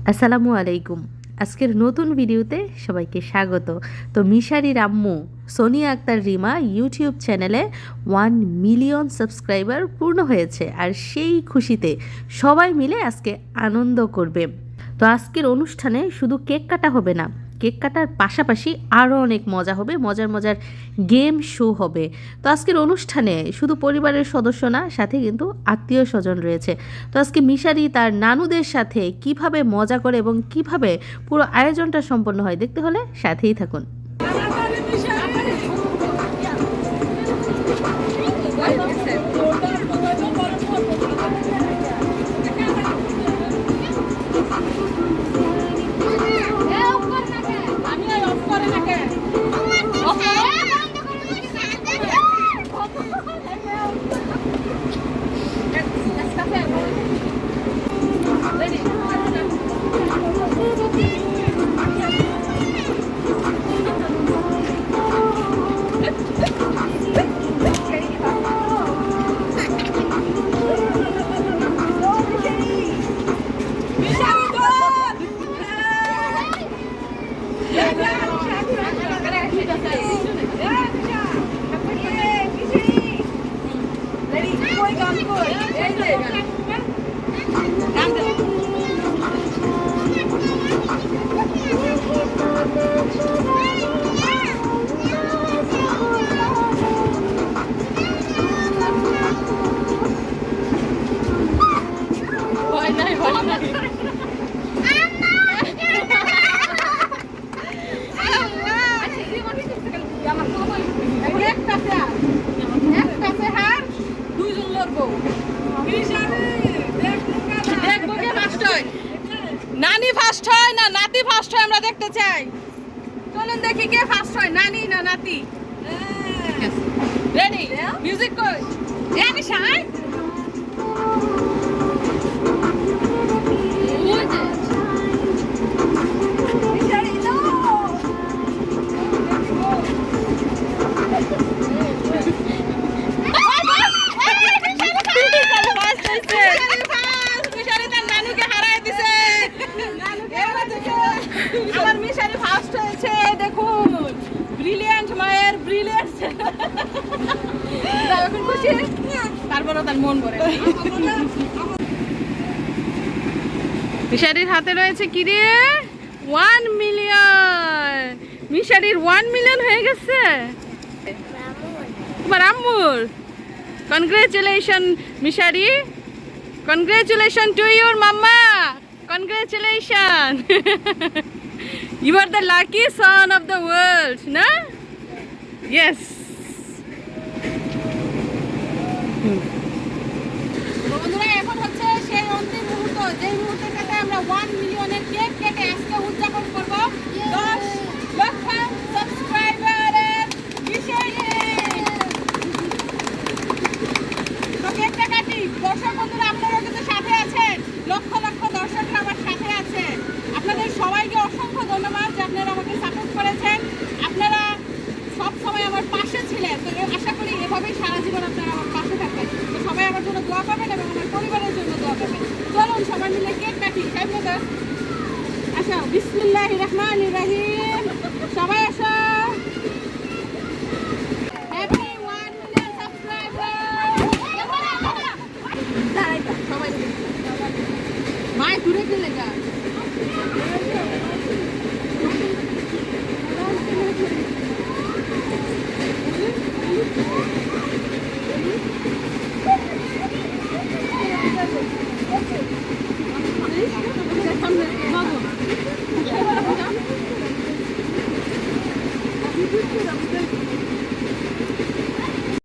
আসসালামু আলাইকুম। আজকের নতুন ভিডিওতে সবাইকে স্বাগত। তো মিশারির আম্মু সোনিয়া আক্তার রিমা ইউটিউব চ্যানেলে 1 মিলিয়ন সাবস্ক্রাইবার পূর্ণ হয়েছে, আর সেই খুশিতে সবাই মিলে আজকে আনন্দ করবে। তো আজকের অনুষ্ঠানে শুধু কেক কাটা হবে না, কেক কাটার পাশাপাশি আরও অনেক মজা হবে, মজার মজার গেম শো হবে। তো আজকের অনুষ্ঠানে শুধু পরিবারের সদস্য না, সাথে কিন্তু আত্মীয় স্বজন রয়েছে। তো আজকে মিশারি তার নানুদের সাথে কিভাবে মজা করে এবং কিভাবে পুরো আয়োজনটা সম্পন্ন হয় দেখতে হলে সাথেই থাকুন। নানি ফার্স্ট হয় না নাতি ফার্স্ট হয়, আমরা দেখতে চাই। চলুন দেখি কে ফার্স্ট হয়, নানি না নাতি। রেডি, মিউজিক কই? রেডি শাই। আমার মিশারি ফার্স্ট হয়েছে, দেখুন ব্রিলিয়ান্ট, মায়ের ব্রিলিয়ান্ট। এখন খুশি, তারপরও তার মন ভরে। মিশারির হাতে রয়েছে কি রে? 1 মিলিয়ন। মিশারির 1 মিলিয়ন হয়ে গেছে। তোমার আম্মুর congratulation Mishari, congratulation to your mamma, congratulation. You are the lucky son of the world, না? Yes. বন্ধুরা, এখন হচ্ছে সেই অন্তিম মুহূর্ত, যেই মুহূর্তটাতে আমরা 1 মিলিয়নের কেক কেটে আজকে উদযাপন করব 10 লক্ষ সাবস্ক্রাইবারের বিষয়ে। তো কেকটা কাটি। দর্শক বন্ধুরা, আপনারা কিন্তু সাথে আছেন, লক্ষ লক্ষ দর্শকরা আমার সাথে আছে। আপনাদের সবাইকে অসংখ্য ধন্যবাদ যে আপনারা আমাকে সাপোর্ট করেছেন, আপনারা সব সময় আমার পাশে ছিলেন। তো আশা করি এভাবেই সারা জীবন আপনারা আমার পাশে থাকবেন। তো সবাই আমার জন্য দোয়া করবেন এবং আমার পরিবারের জন্য দোয়া করবেন। চলুন সবাই মিলে কেক কাটি। আসো, বিসমিল্লাহির রহমানির রহিম। সবাই আসো। Happy 1 million subscriber. সবাই মায় দূরে গেলে গা।